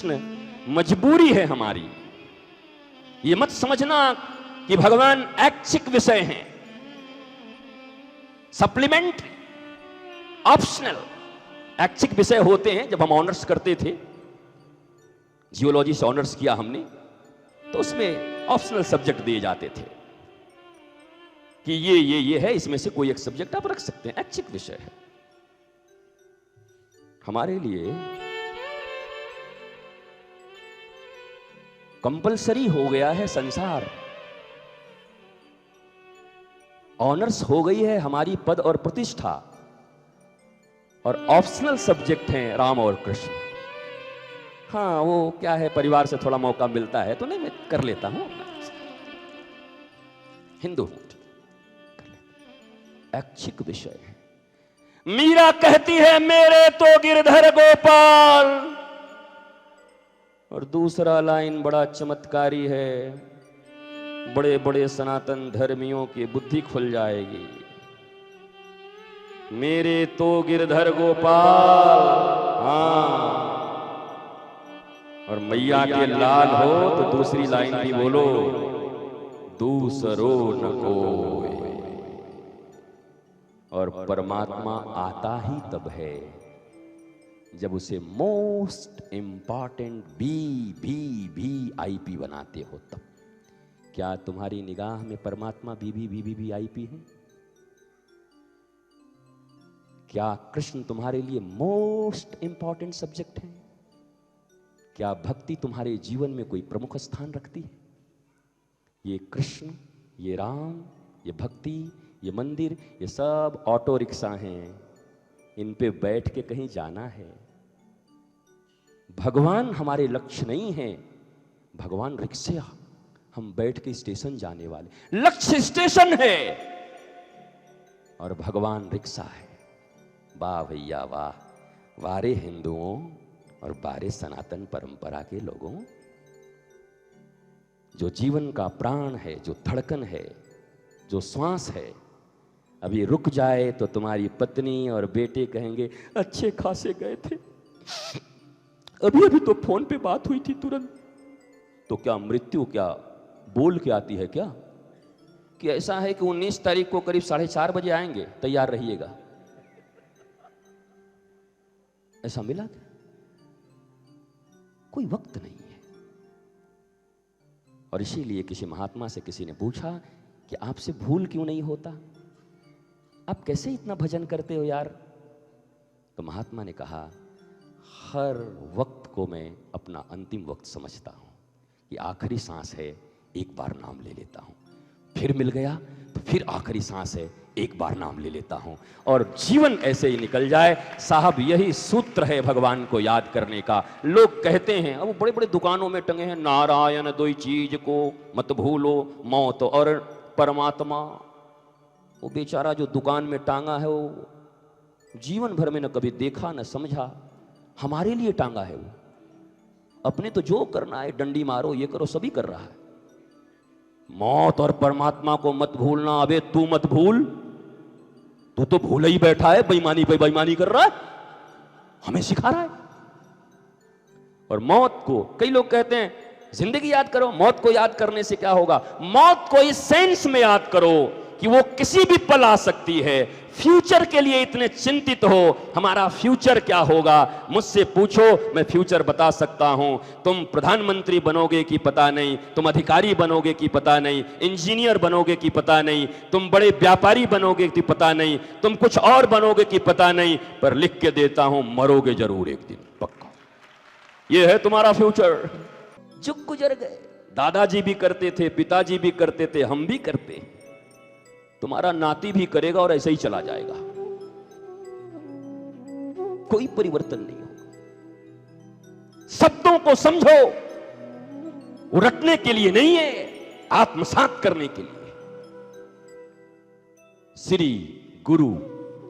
कृष्ण मजबूरी है हमारी। ये मत समझना कि भगवान ऐच्छिक विषय हैं, सप्लीमेंट्री, ऑप्शनल। ऐच्छिक विषय होते हैं। जब हम ऑनर्स करते थे, जियोलॉजी से ऑनर्स किया हमने, तो उसमें ऑप्शनल सब्जेक्ट दिए जाते थे कि ये है, इसमें से कोई एक सब्जेक्ट आप रख सकते हैं, ऐच्छिक विषय है। हमारे लिए कंपलसरी हो गया है संसार। ऑनर्स हो गई है हमारी पद और प्रतिष्ठा, और ऑप्शनल सब्जेक्ट हैं राम और कृष्ण। हाँ, वो क्या है, परिवार से थोड़ा मौका मिलता है तो नहीं, मैं कर लेता हूं, हिंदू हूं, ऐच्छिक विषय है। मीरा कहती है मेरे तो गिरधर गोपाल, और दूसरा लाइन बड़ा चमत्कारी है, बड़े बड़े सनातन धर्मियों की बुद्धि खुल जाएगी। मेरे तो गिरधर गोपाल, हाँ, और मैया के लाल हो तो दूसरी लाइन भी बोलो, दूसरो न कोई। और परमात्मा आता ही तब है जब उसे मोस्ट इंपॉर्टेंट VIP बनाते हो तब। क्या तुम्हारी निगाह में परमात्मा VIP है? क्या कृष्ण तुम्हारे लिए मोस्ट इंपॉर्टेंट सब्जेक्ट है? क्या भक्ति तुम्हारे जीवन में कोई प्रमुख स्थान रखती है? ये कृष्ण, ये राम, ये भक्ति, ये मंदिर, ये सब ऑटो रिक्शा हैं, इन पे बैठ के कहीं जाना है। भगवान हमारे लक्ष्य नहीं है, भगवान रिक्शा, हम बैठ के स्टेशन जाने वाले। लक्ष्य स्टेशन है और भगवान रिक्शा है। वाह भैया वाह, वारे हिंदुओं और बारे सनातन परंपरा के लोगों, जो जीवन का प्राण है, जो धड़कन है, जो श्वास है, अभी रुक जाए तो तुम्हारी पत्नी और बेटे कहेंगे अच्छे खासे गए थे, अभी अभी तो फोन पे बात हुई थी तुरंत। तो क्या मृत्यु क्या बोल के आती है क्या? कि ऐसा है कि 19 तारीख को करीब 4:30 बजे आएंगे, तैयार रहिएगा, ऐसा मिला क्या? कोई वक्त नहीं है। और इसीलिए किसी महात्मा से किसी ने पूछा कि आपसे भूल क्यों नहीं होता, आप कैसे इतना भजन करते हो यार? तो महात्मा ने कहा, हर वक्त को मैं अपना अंतिम वक्त समझता हूं कि आखिरी सांस है, एक बार नाम ले लेता हूं, फिर मिल गया तो फिर आखिरी सांस है, एक बार नाम ले लेता हूं, और जीवन ऐसे ही निकल जाए। साहब, यही सूत्र है भगवान को याद करने का। लोग कहते हैं, अब बड़े बड़े दुकानों में टंगे हैं, नारायण दो चीज को मत भूलो, मौत और परमात्मा। वो बेचारा जो दुकान में टांगा है, वो जीवन भर में न कभी देखा न समझा, हमारे लिए टांगा है वो। अपने तो जो करना है, डंडी मारो, ये करो, सभी कर रहा है। मौत और परमात्मा को मत भूलना। अबे तू मत भूल, तू तो भूल ही बैठा है, बेईमानी पे बेईमानी कर रहा है, हमें सिखा रहा है। और मौत को, कई लोग कहते हैं जिंदगी याद करो, मौत को याद करने से क्या होगा? मौत को इस सेंस में याद करो कि वो किसी भी पल आ सकती है। फ्यूचर के लिए इतने चिंतित हो, हमारा फ्यूचर क्या होगा? मुझसे पूछो, मैं फ्यूचर बता सकता हूं। तुम प्रधानमंत्री बनोगे कि पता नहीं, तुम अधिकारी बनोगे कि पता नहीं, इंजीनियर बनोगे कि पता नहीं, तुम बड़े व्यापारी बनोगे कि पता नहीं, तुम कुछ और बनोगे कि पता नहीं, पर लिख के देता हूं, मरोगे जरूर एक दिन, पक्का। यह है तुम्हारा फ्यूचर। जुग गुजर गए, दादाजी भी करते थे, पिताजी भी करते थे, हम भी करते हैं, तुम्हारा नाती भी करेगा और ऐसे ही चला जाएगा, कोई परिवर्तन नहीं होगा। शब्दों को समझो, वो रटने के लिए नहीं है, आत्मसात करने के लिए। श्री गुरु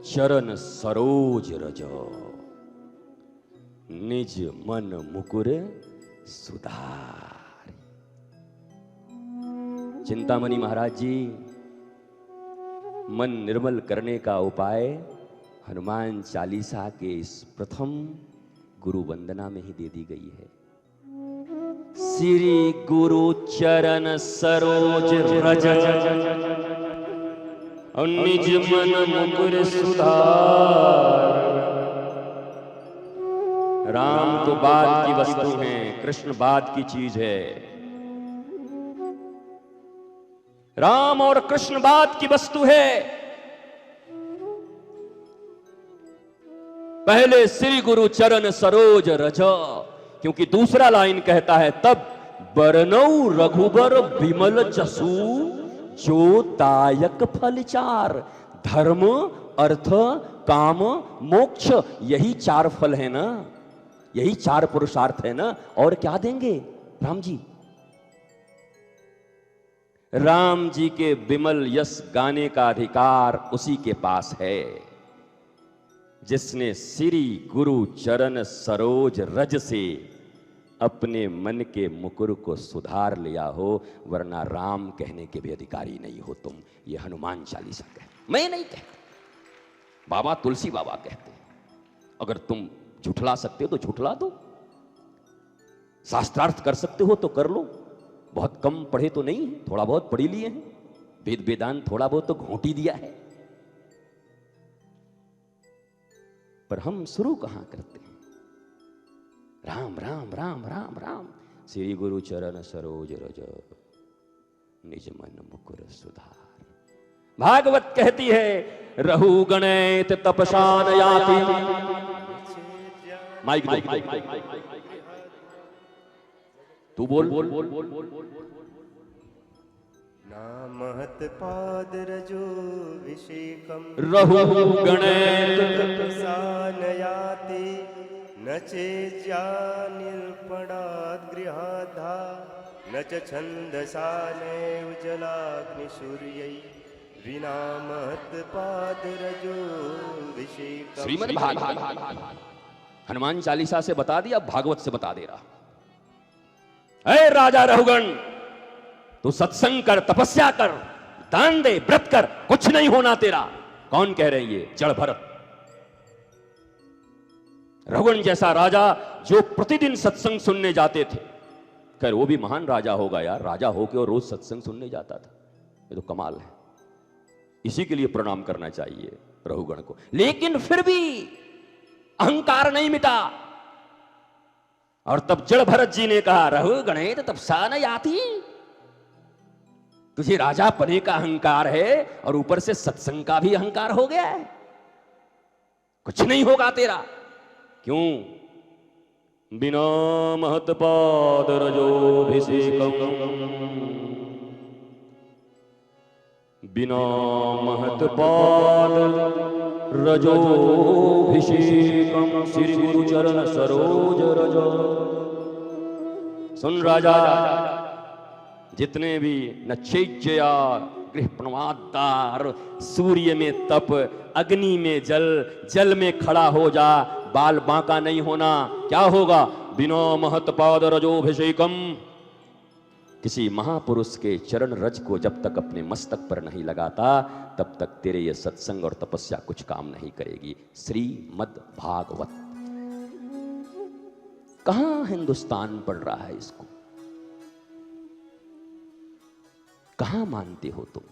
चरण सरोज रज, निज मन मुकुर सुधार। चिंतामणि महाराज जी, मन निर्मल करने का उपाय हनुमान चालीसा के इस प्रथम गुरु वंदना में ही दे दी गई है। श्री गुरु चरण सरोज रज निज मन मुकुर सुधार। राम तो बाद की वस्तु है, कृष्ण बाद की चीज है। राम और कृष्ण बाद की वस्तु है। पहले श्री गुरु चरण सरोज रज, क्योंकि दूसरा लाइन कहता है तब बरनऊ रघुबर बिमल जसु जो दायक फल चार। धर्म, अर्थ, काम, मोक्ष, यही चार फल है ना, यही चार पुरुषार्थ है ना। और क्या देंगे राम जी? राम जी के बिमल यश गाने का अधिकार उसी के पास है जिसने श्री गुरु चरण सरोज रज से अपने मन के मुकुर को सुधार लिया हो, वरना राम कहने के भी अधिकारी नहीं हो तुम। ये हनुमान चालीसा कहते, मैं नहीं कहता, बाबा तुलसी बाबा कहते हैं। अगर तुम झुठला सकते हो तो झुठला दो, शास्त्रार्थ कर सकते हो तो कर लो। बहुत कम पढ़े तो नहीं, थोड़ा बहुत पढ़ी लिए हैं, वेद वेदांत थोड़ा बहुत तो घोंटी दिया है, पर हम शुरू कहां करते हैं? राम राम राम राम राम। श्री गुरु चरण सरोज रज निज मन मुकुर सुधार। भागवत कहती है रहु गणैत तपसान याति। माइक तू बोल। नामहत पाद रजो विषेकम रहु गणैत तपसान याति न चेज्या निर्पणाद गृहाधा न च छन्दसानेव जलाग्निसूर्यै विना महत पाद रजो विषेकम। श्रीमद् भागवत हनुमान चालीसा से बता दिया, भागवत से बता दे रहा। ऐ राजा रघुगण, तू सत्संग कर, तपस्या कर, दान दे, व्रत कर, कुछ नहीं होना तेरा। कौन कह रहे हैं ये? जड़ भरत। रघुगण जैसा राजा जो प्रतिदिन सत्संग सुनने जाते थे, खैर वो भी महान राजा होगा यार, राजा होके और रोज सत्संग सुनने जाता था, ये तो कमाल है। इसी के लिए प्रणाम करना चाहिए रघुगण को। लेकिन फिर भी अहंकार नहीं मिटा, और तब जड़ भरत जी ने कहा रघुगणे तो तपसा न याति। तुझे राजा पने का अहंकार है और ऊपर से सत्संग का भी अहंकार हो गया है, कुछ नहीं होगा तेरा। क्यों? बिना महत पाद रजोभिषेकम, बिना महत पाद रजोभिषेकम श्री गुरु चरण सरोज रज। सुन राजा, जितने भी नचेज्या गृह प्रमादार, सूर्य में तप, अग्नि में जल, जल में खड़ा हो जा, बाल बांका नहीं होना। क्या होगा? बिना महत पाद रजोभिषेकम। किसी महापुरुष के चरण रज को जब तक अपने मस्तक पर नहीं लगाता, तब तक तेरे ये सत्संग और तपस्या कुछ काम नहीं करेगी। श्रीमद् भागवत। कहां हिंदुस्तान पढ़ रहा है इसको? कहां मानते हो तुम?